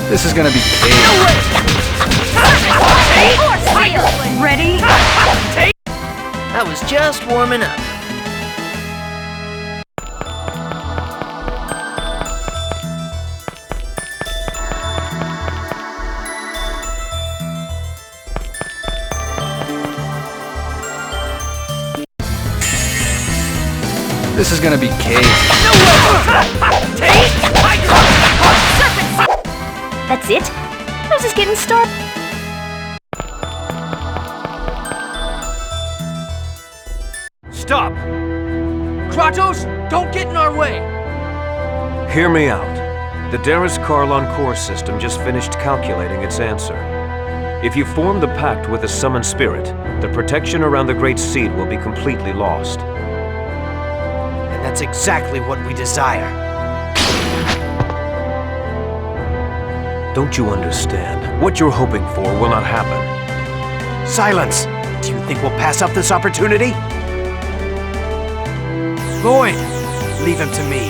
This is gonna be cake. No way! Ready? I was just warming up. This is gonna be cake. No way! That's it? I was just getting started. Stop! Kratos, don't get in our way! Hear me out. The Darius-Karlon core system just finished calculating its answer. If you form the pact with the summoned spirit, the protection around the Great Seed will be completely lost. And that's exactly what we desire. Don't you understand? What you're hoping for will not happen. Silence! Do you think we'll pass up this opportunity? Lloyd, leave him to me.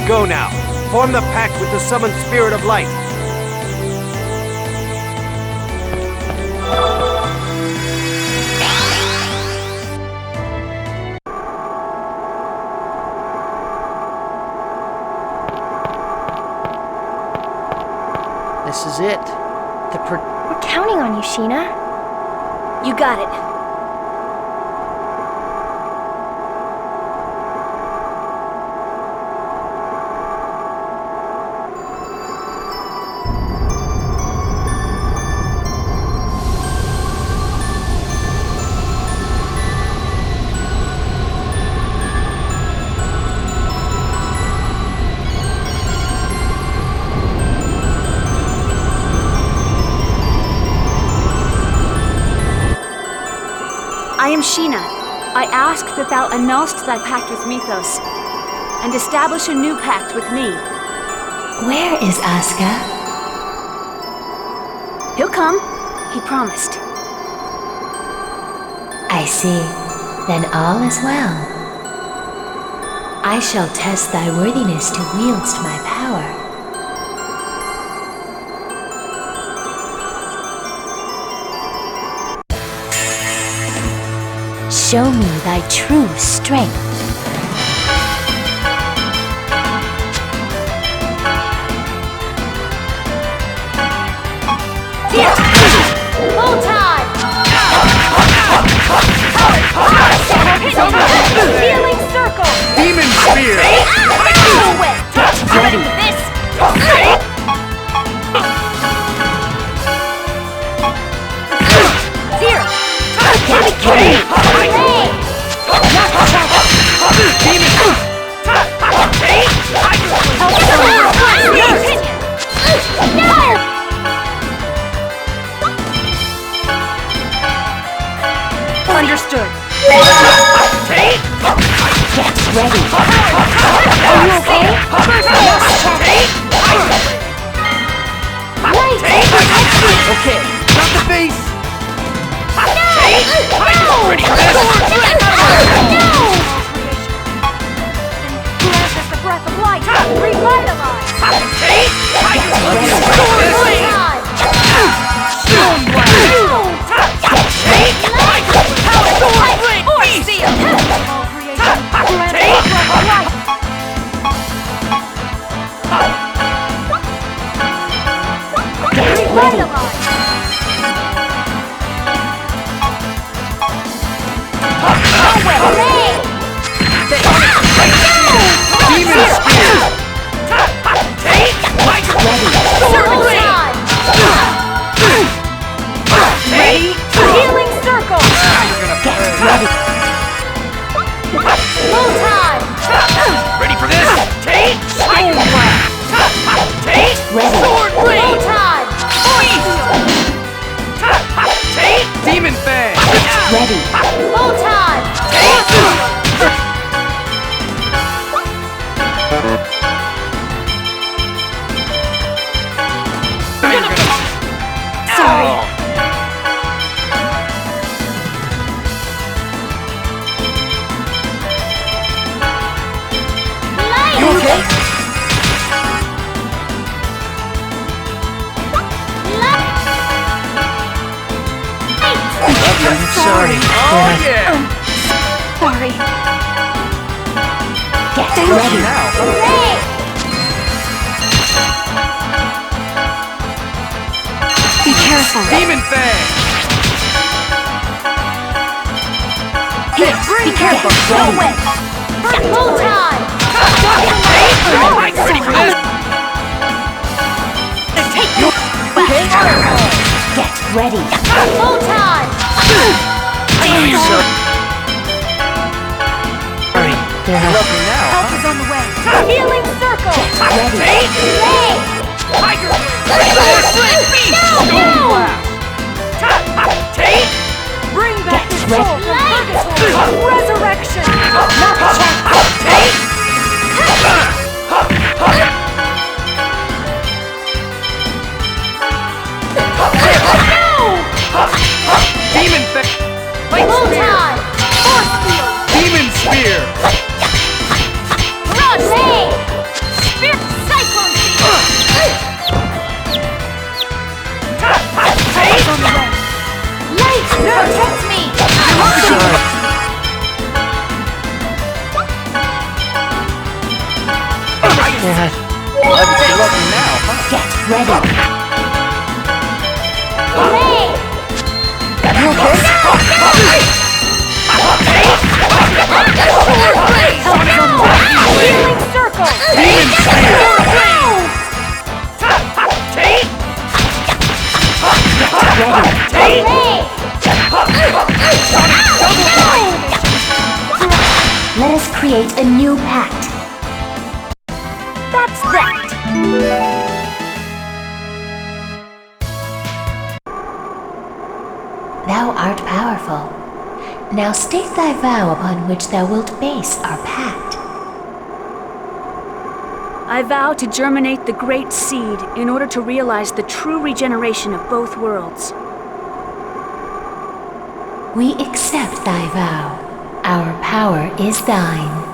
Go now. Form the pact with the summoned spirit of light. This is it. We're counting on you, Sheena. You got it. I am Sheena. I ask that thou annulst thy pact with Mythos, and establish a new pact with me. Where is Asuka? He'll come. He promised. I see. Then all is well. I shall test thy worthiness to wield my power. Show me thy true strength. Full time! Healing circle! Demon spear! Ready for this? Here! Kill me! Understood. Get ready. Are you okay? Okay, not the face. Ready for this? Grant us the breath of life. Revitalize. Demon Fang! Ready. Full time! yeah! Sorry. Get Thank ready. you. Hooray! Be careful. Demon Fang! Here, be careful. Get No ready. way. Full time! Ready for this? Take you! Get ready! Full time! Help is on the way. Healing circle! Get ready! Tiger! Bring back Get the ready. soul from purgatory. Resurrection. Not a chance! Demon Fang! Full time! Force field. Demon Spear! Rush! Spear. Cyclone field. Help is on the way. Light! Protect me! Get ready! Hooray! Healing circle. Demon Spear! Let us create a new pact. That's that. Thou art powerful. Now state thy vow upon which thou wilt base our pact. I vow to germinate the great seed in order to realize the true regeneration of both worlds. We accept thy vow. Our power is thine.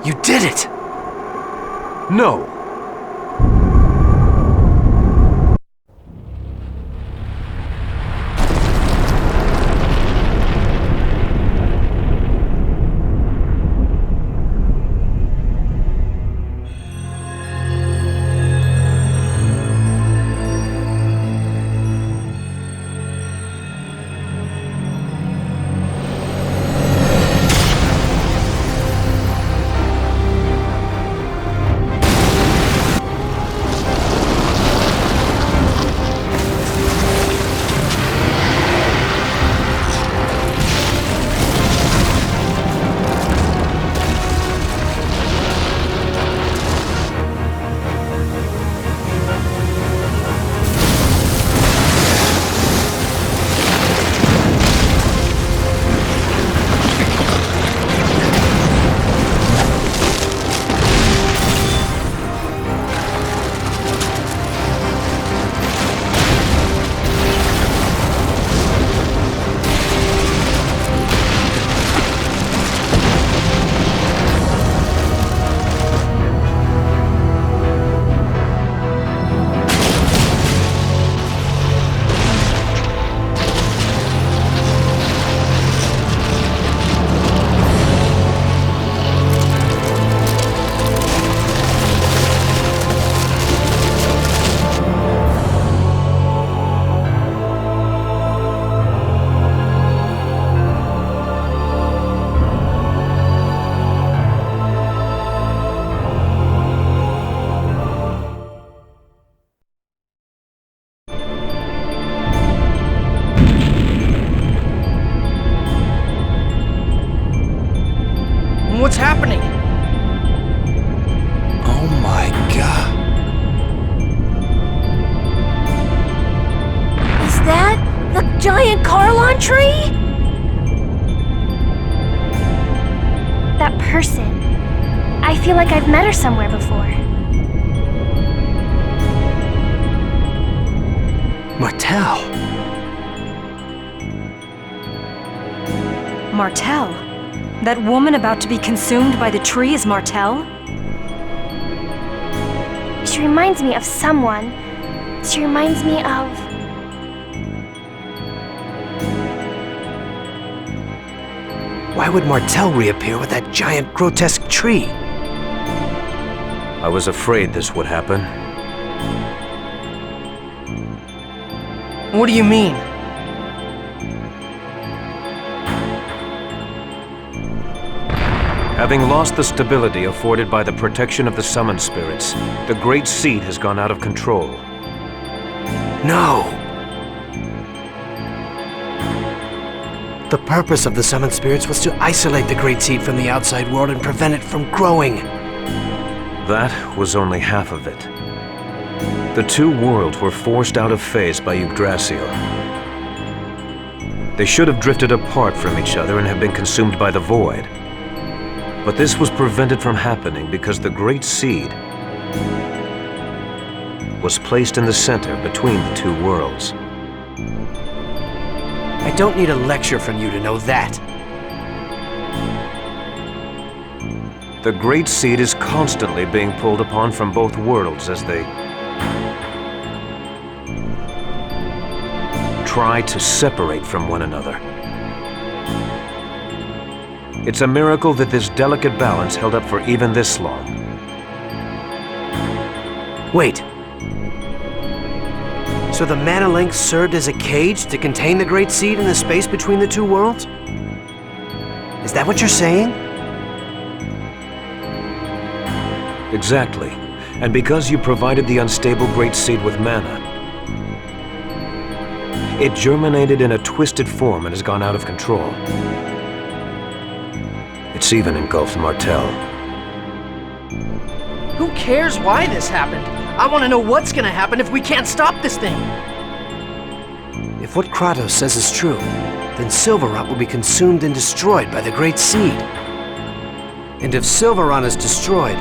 You did it! No. giant tree? That person. I feel like I've met her somewhere before. Martel. Martel? That woman about to be consumed by the tree is Martel? She reminds me of someone. She reminds me of... Why would Martel reappear with that giant, grotesque tree? I was afraid this would happen. What do you mean? Having lost the stability afforded by the protection of the summoned spirits, the Great Seed has gone out of control. No! The purpose of the summoned spirits was to isolate the Great Seed from the outside world and prevent it from growing. That was only half of it. The two worlds were forced out of phase by Yggdrasil. They should have drifted apart from each other and have been consumed by the void. But this was prevented from happening because the Great Seed was placed in the center between the two worlds. I don't need a lecture from you to know that. The Great Seed is constantly being pulled upon from both worlds as they try to separate from one another. It's a miracle that this delicate balance held up for even this long. Wait. So the Mana Link served as a cage to contain the Great Seed in the space between the two worlds? Is that what you're saying? Exactly. And because you provided the unstable Great Seed with mana, it germinated in a twisted form and has gone out of control. It's even engulfed Martel. Who cares why this happened? I want to know what's gonna happen if we can't stop this thing. If what Kratos says is true, then Silverrot will be consumed and destroyed by the Great Seed. And if Silverrot is destroyed,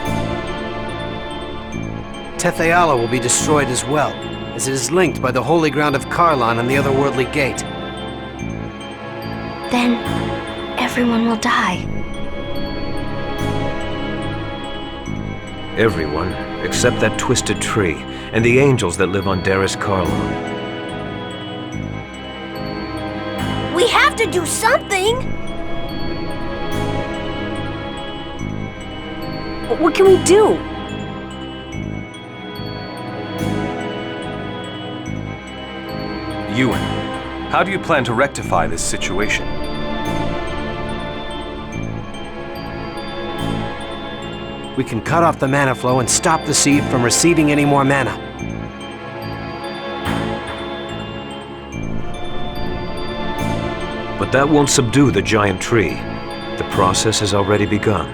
Tetheala will be destroyed as well, as it is linked by the holy ground of Karlon and the otherworldly gate. Then everyone will die. Everyone, except that twisted tree, and the angels that live on Darris Karlon. We have to do something! What can we do? Ewan, how do you plan to rectify this situation? We can cut off the mana flow and stop the seed from receiving any more mana. But that won't subdue the giant tree. The process has already begun.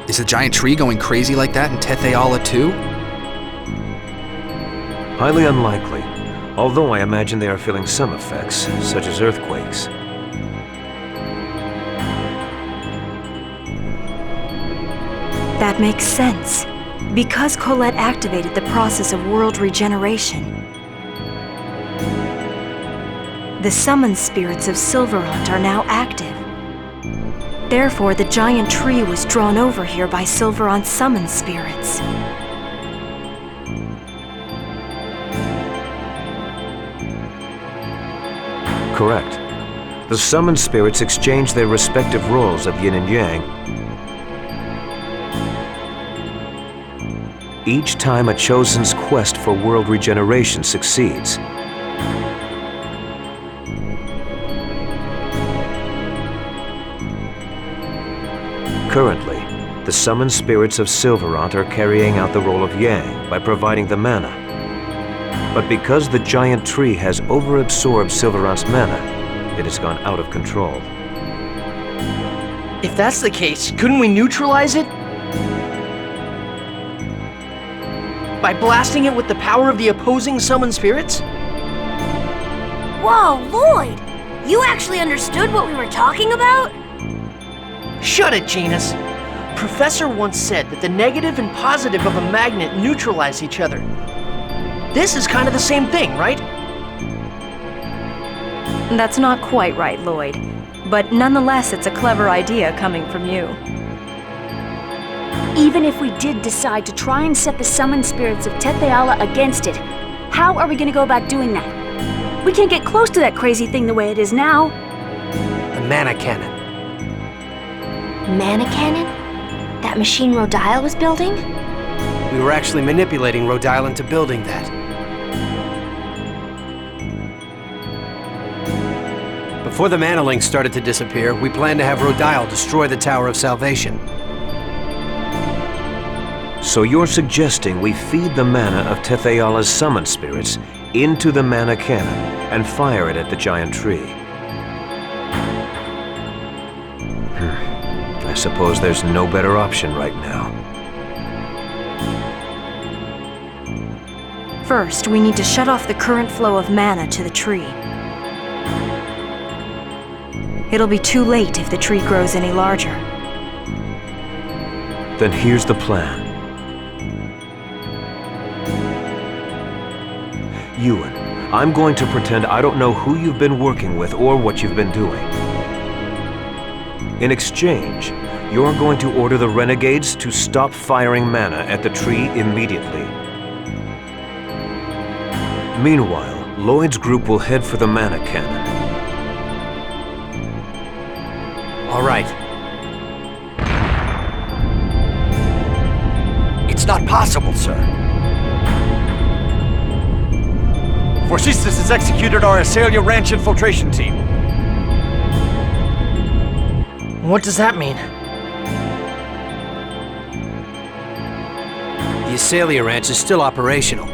Is the giant tree going crazy like that in Tetheala too? Highly unlikely, although I imagine they are feeling some effects, such as earthquakes. That makes sense. Because Colette activated the process of world regeneration. The summoned spirits of Silverrot are now active. Therefore, the giant tree was drawn over here by Silverrot's summoned spirits. Correct. The summoned spirits exchange their respective roles of yin and yang. Each time a chosen's quest for world regeneration succeeds. Currently, the summoned spirits of Silverrot are carrying out the role of Yang by providing the mana. But because the giant tree has overabsorbed Silverrot's mana, it has gone out of control. If that's the case, couldn't we neutralize it? By blasting it with the power of the opposing summoned spirits? Whoa, Lloyd! You actually understood what we were talking about? Shut it, Genus. Professor once said that the negative and positive of a magnet neutralize each other. This is kind of the same thing, right? That's not quite right, Lloyd. But nonetheless, it's a clever idea coming from you. Even if we did decide to try and set the summoned spirits of Tetheala against it, how are we going to go about doing that? We can't get close to that crazy thing the way it is now. The mana cannon. Mana cannon? That machine Rodile was building? We were actually manipulating Rodile into building that. Before the mana links started to disappear, we planned to have Rodile destroy the Tower of Salvation. So you're suggesting we feed the mana of Tetheala's summoned spirits into the mana cannon and fire it at the giant tree. I suppose there's no better option right now. First, we need to shut off the current flow of mana to the tree. It'll be too late if the tree grows any larger. Then here's the plan. Ewan, I'm going to pretend I don't know who you've been working with or what you've been doing. In exchange, you're going to order the renegades to stop firing mana at the tree immediately. Meanwhile, Lloyd's group will head for the mana cannon. All right. It's not possible, sir. Forcistas has executed our Azalea Ranch infiltration team. What does that mean? The Azalea Ranch is still operational.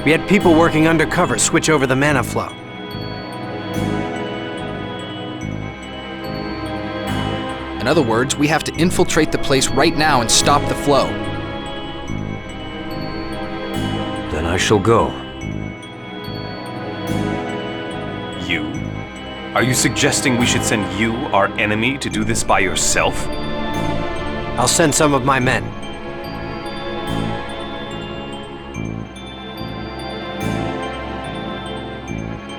We had people working undercover switch over the mana flow. In other words, we have to infiltrate the place right now and stop the flow. Then I shall go. You? Are you suggesting we should send you, our enemy, to do this by yourself? I'll send some of my men.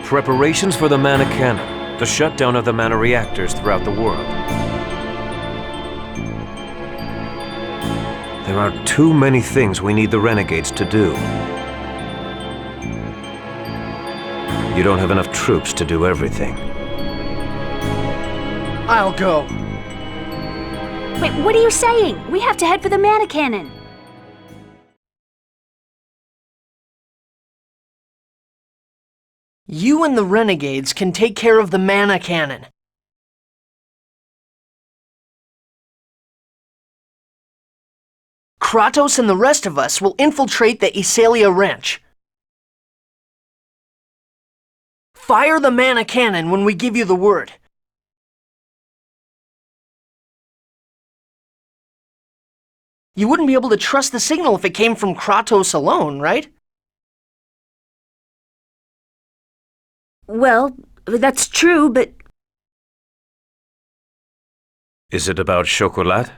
Preparations for the mana cannon, the shutdown of the mana reactors throughout the world. There are too many things we need the renegades to do. You don't have enough troops to do everything. I'll go. Wait, what are you saying? We have to head for the mana cannon. You and the renegades can take care of the mana cannon. Kratos and the rest of us will infiltrate the Azalea Ranch. Fire the mana cannon when we give you the word. You wouldn't be able to trust the signal if it came from Kratos alone, right? Well, that's true, but... Is it about chocolat?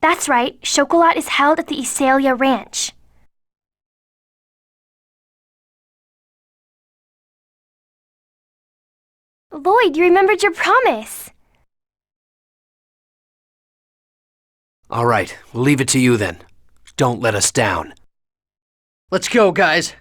That's right, Chocolat is held at the Azalea Ranch. Lloyd, you remembered your promise. All right, we'll leave it to you then. Don't let us down. Let's go, guys.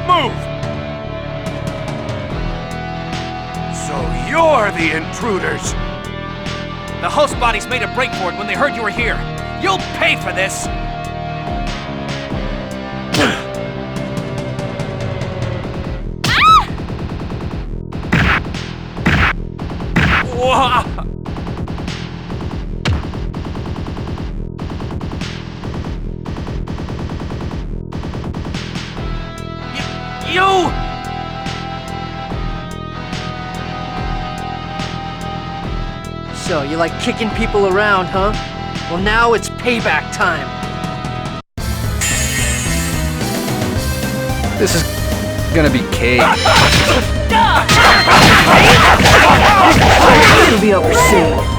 move! So you're the intruders! The host bodies made a break for it when they heard you were here. You'll pay for this! You! So, you like kicking people around, huh? Well, now it's payback time. This is gonna be cake. It'll be over soon.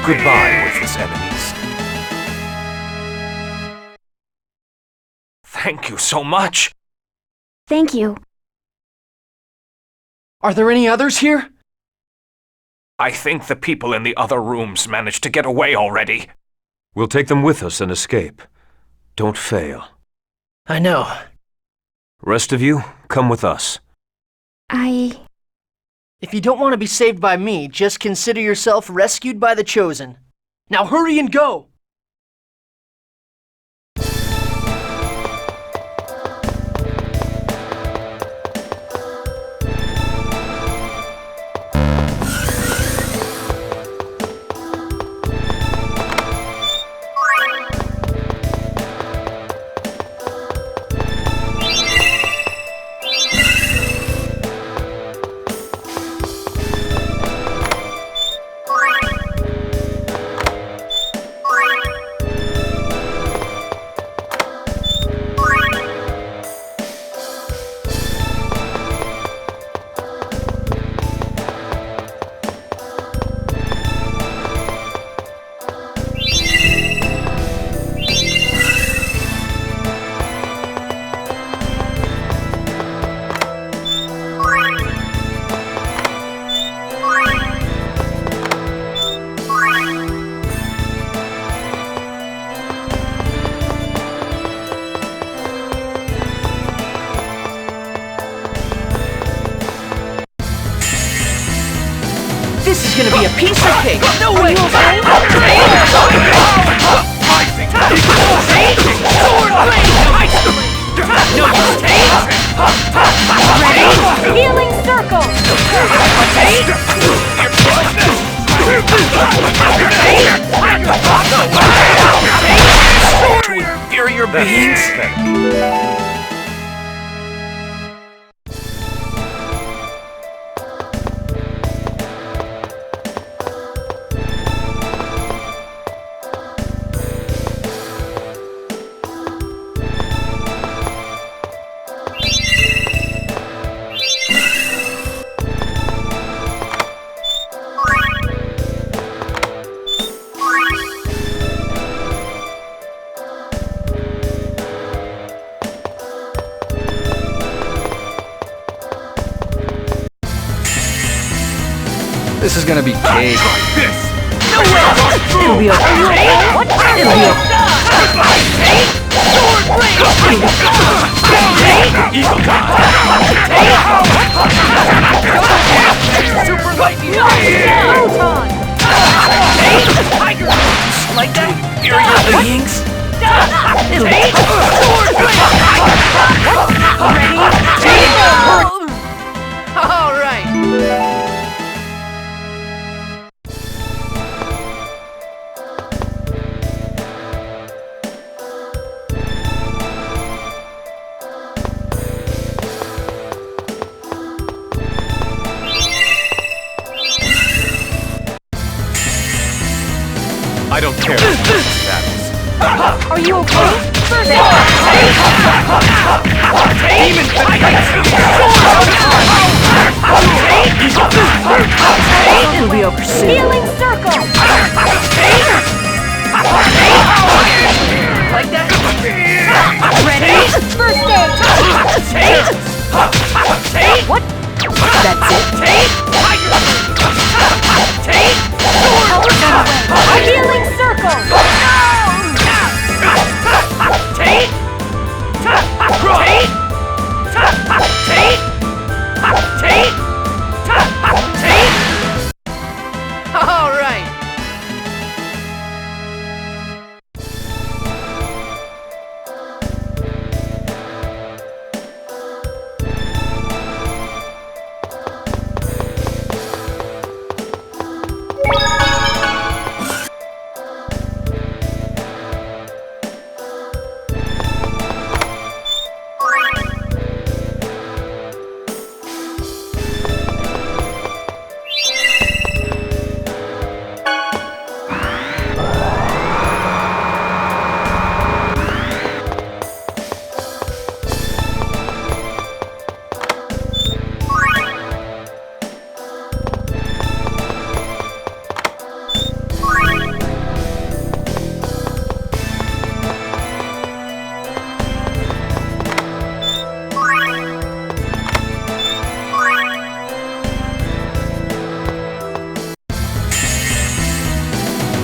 Goodbye, worthless enemies. Thank you so much. Thank you. Are there any others here? I think the people in the other rooms managed to get away already. We'll take them with us and escape. Don't fail. I know. Rest of you, come with us. If you don't want to be saved by me, just consider yourself rescued by the Chosen. Now hurry and go! This is gonna be a piece of cake! No way! Healing circle! Inferior beings? This is gonna be cake. It'll be okay. It'll be okay. Super lightning! Like that? Inferior beings? All right. I don't care what that is. Are you okay? It'll be over soon. Healing circle!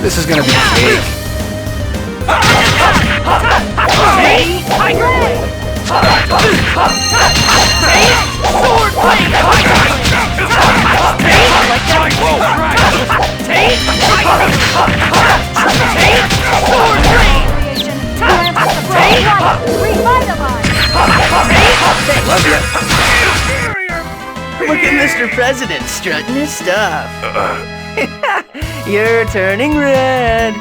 This is gonna be big. Look at Mr. President strutting his stuff. You're turning red.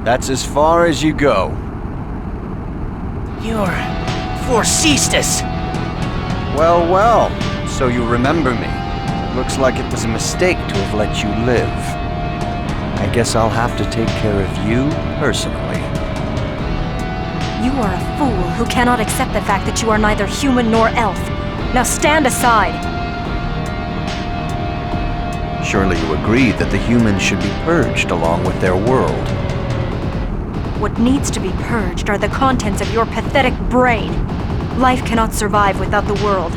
That's as far as you go. You're Forcestus. Well, well, so you remember me. Looks like it was a mistake to have let you live. I guess I'll have to take care of you personally. You are a fool who cannot accept the fact that you are neither human nor elf. Now stand aside. Surely you agree that the humans should be purged along with their world. What needs to be purged are the contents of your pathetic brain. Life cannot survive without the world.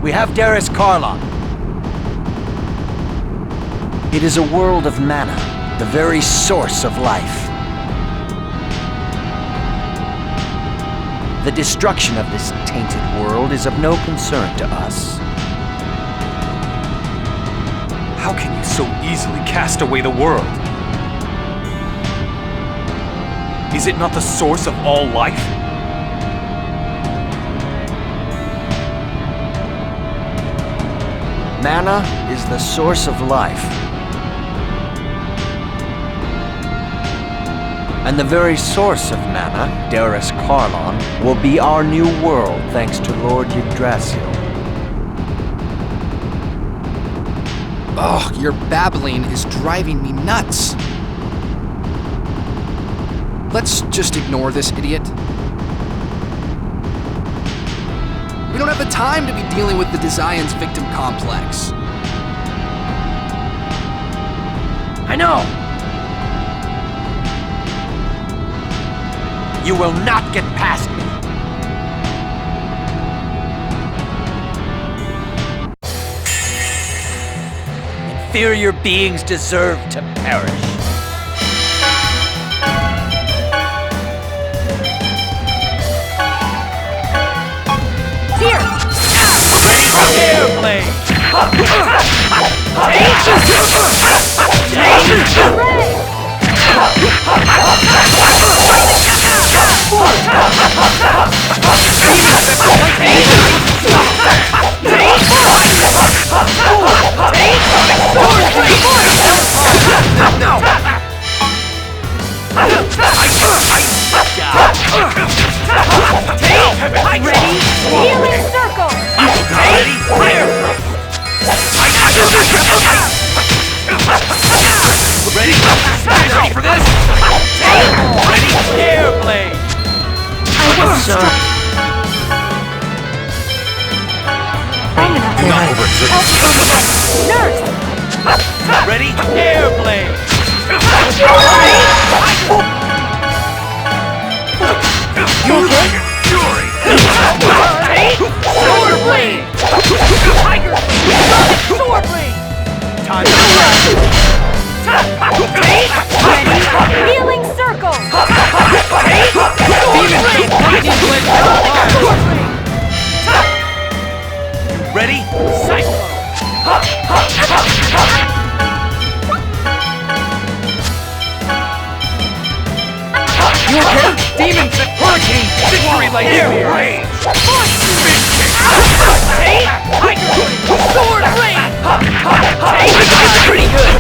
We have Darius Karlon. It is a world of mana, the very source of life. The destruction of this tainted world is of no concern to us. How can you so easily cast away the world? Is it not the source of all life? Mana is the source of life. And the very source of mana, Darius Karlon, will be our new world thanks to Lord Yggdrasil. Ugh, your babbling is driving me nuts. Let's just ignore this idiot. We don't have the time to be dealing with the Desian's victim complex. I know. You will not get past me. Inferior beings deserve to perish. Airplane! Ready? Healing circle! Ready? Clear! Ready for this? Ready? Airblade! Do not overexert yourself. Nurse! Ready? Airblade! You okay? Fury! Sword blade! Tiger! Sword blade! Time to run! Healing circle! Demon blade! Lightning blade! Sword blade! Ready? Cyclone! You okay? Demon blade! Hurricane! Victory light! Air rain! Fish kick! Tiger blade! Sword blade! Pretty good!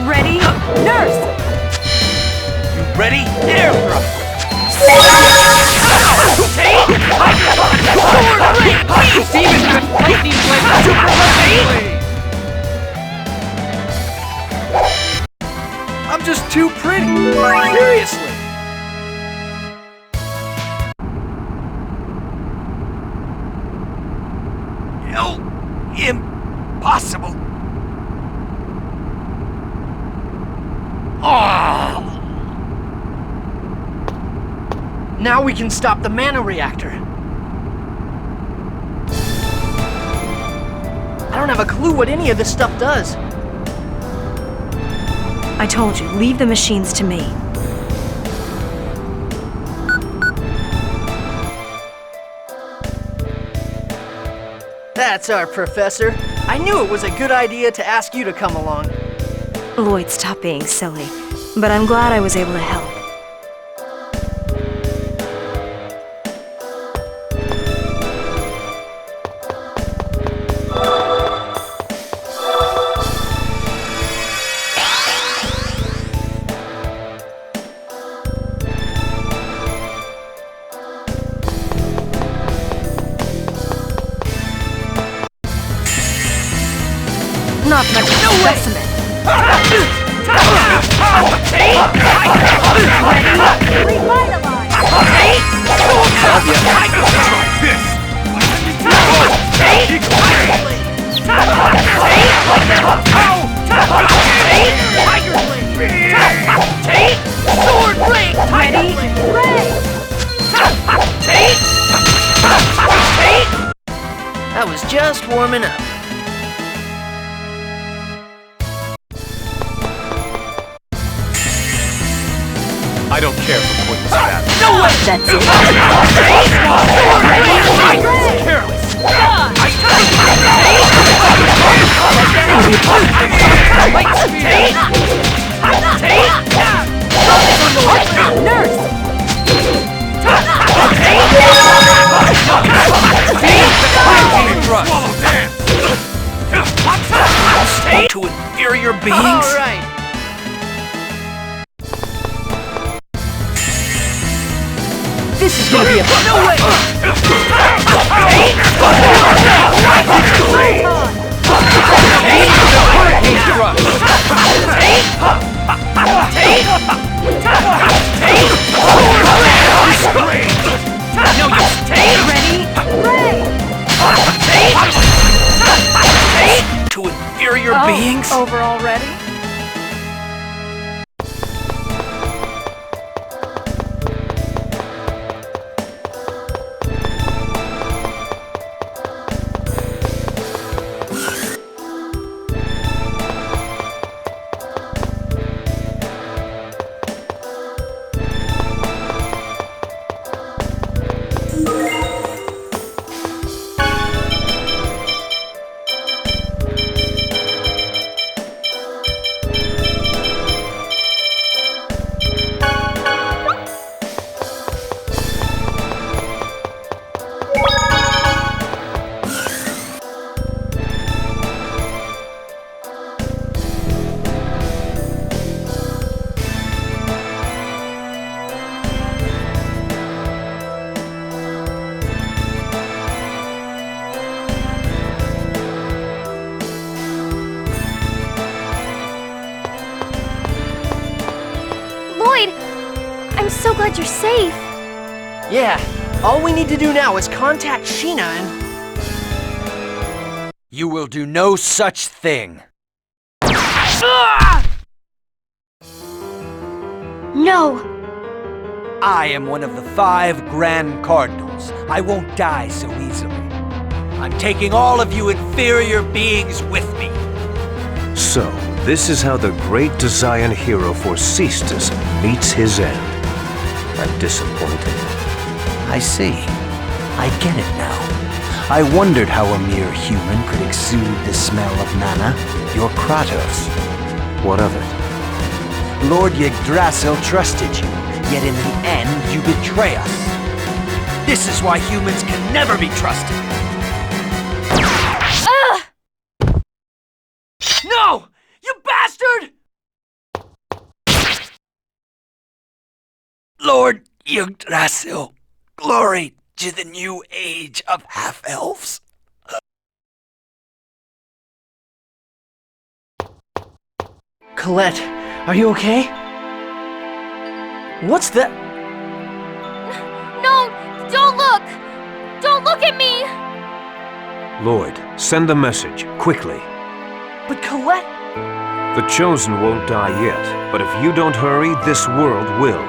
Ready? Nurse! Ready? Air thrust! Sword blade! Demon blade! Lightning blade! Super lightning blade! I'm just too pretty! Seriously! No! Impossible! Oh! Now we can stop the mana reactor. I don't have a clue what any of this stuff does. I told you, leave the machines to me. That's our professor. I knew it was a good idea to ask you to come along. Lloyd, stop being silly. But I'm glad I was able to help. Not much of a specimen. Sword blade! Ready? That was just warming up. I don't care for pointless battle. No way! That's it. Careless! Nurse! To inferior beings? All right. This is gonna be a No way! To inferior beings? Over already? so glad you're safe. Yeah, all we need to do now is contact Sheena and... You will do no such thing. No. I am one of the 5 Grand Cardinals. I won't die so easily. I'm taking all of you inferior beings with me. So, this is how the great Dasean hero Forcestus meets his end. I'm disappointed. I see. I get it now. I wondered how a mere human could exude the smell of mana. You're Kratos. What of it? Lord Yggdrasil trusted you, yet in the end you betray us. This is why humans can never be trusted. No! You bastard! Lord Yggdrasil, glory to the new age of half-elves. Colette, are you okay? What's that? No! Don't look! Don't look at me! Lloyd, send the message, quickly. But Colette... The Chosen won't die yet, but if you don't hurry, this world will.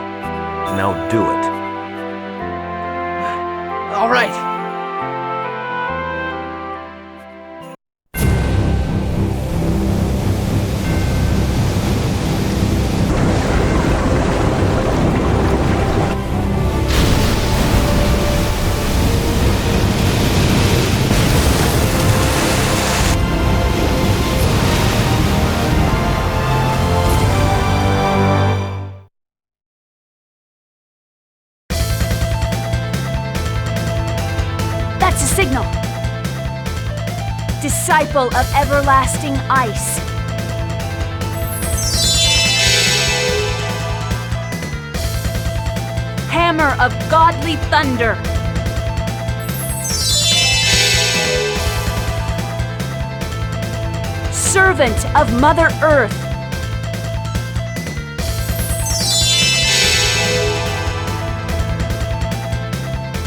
Now do it. All right. That's a signal. Disciple of everlasting ice. Hammer of godly thunder. Servant of Mother Earth.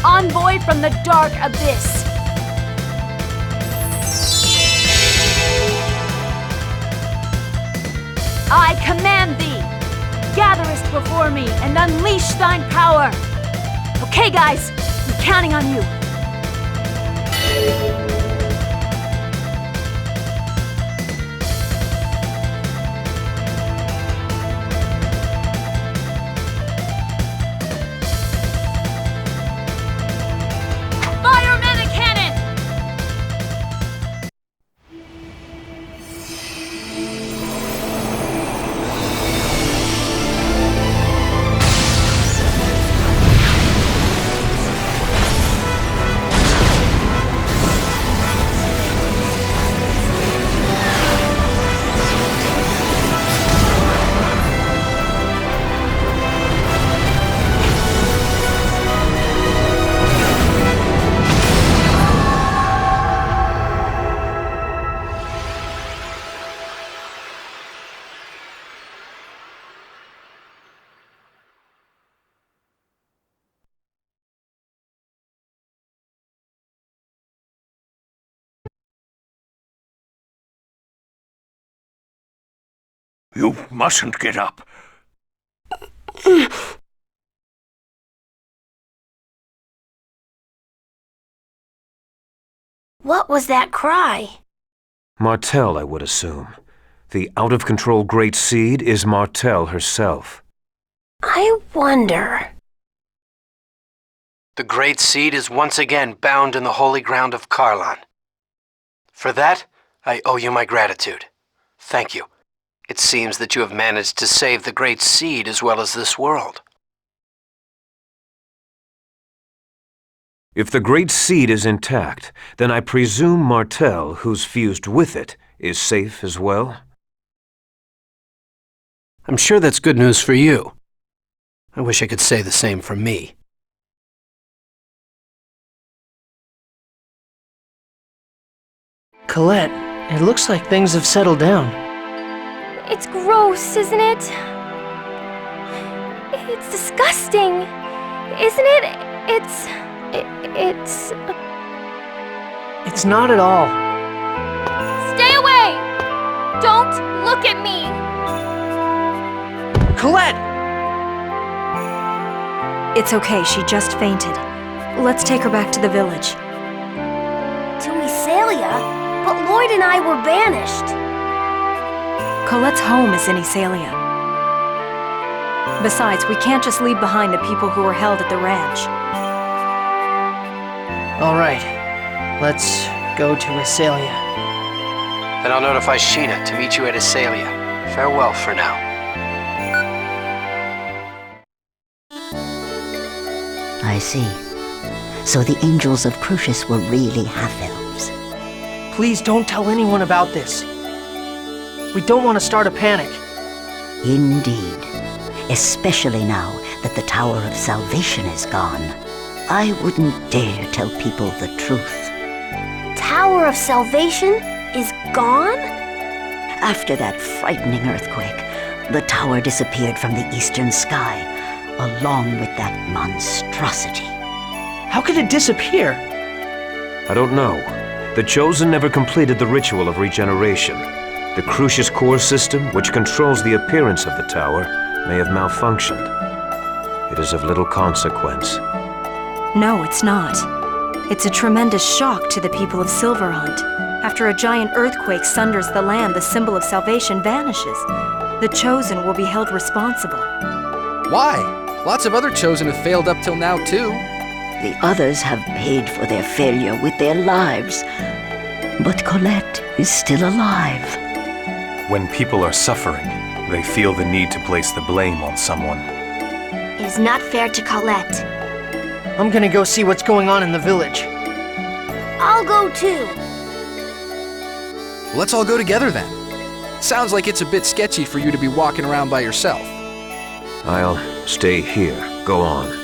Envoy from the dark abyss. I command thee, gatherest before me and unleash thine power. Okay, guys, I'm counting on you. Fire mana cannon! You mustn't get up. What was that cry? Martell, I would assume. The out-of-control Great Seed is Martell herself. I wonder... The Great Seed is once again bound in the holy ground of Karlan. For that, I owe you my gratitude. Thank you. It seems that you have managed to save the Great Seed as well as this world. If the Great Seed is intact, then I presume Martell, who's fused with it, is safe as well? I'm sure that's good news for you. I wish I could say the same for me. Colette, it looks like things have settled down. It's gross, isn't it? It's disgusting. Isn't it? It's... It's not at all. Stay away! Don't look at me! Colette! It's okay, she just fainted. Let's take her back to the village. To Isalia? But Lloyd and I were banished. Colette's home is in Isalia. Besides, we can't just leave behind the people who were held at the ranch. All right, let's go to Isalia. Then I'll notify Sheena to meet you at Isalia. Farewell for now. I see. So the angels of Crucius were really half-elves. Please don't tell anyone about this. We don't want to start a panic. Indeed. Especially now that the Tower of Salvation is gone. I wouldn't dare tell people the truth. Tower of Salvation is gone? After that frightening earthquake, the tower disappeared from the eastern sky, along with that monstrosity. How could it disappear? I don't know. The Chosen never completed the ritual of regeneration. The Crucius core system, which controls the appearance of the tower, may have malfunctioned. It is of little consequence. No, it's not. It's a tremendous shock to the people of Silverhunt. After a giant earthquake sunders the land, the symbol of salvation vanishes. The Chosen will be held responsible. Why? Lots of other Chosen have failed up till now, too. The others have paid for their failure with their lives. But Colette is still alive. When people are suffering, they feel the need to place the blame on someone. It is not fair to Colette. I'm gonna go see what's going on in the village. I'll go too. Let's all go together then. Sounds like it's a bit sketchy for you to be walking around by yourself. I'll stay here. Go on.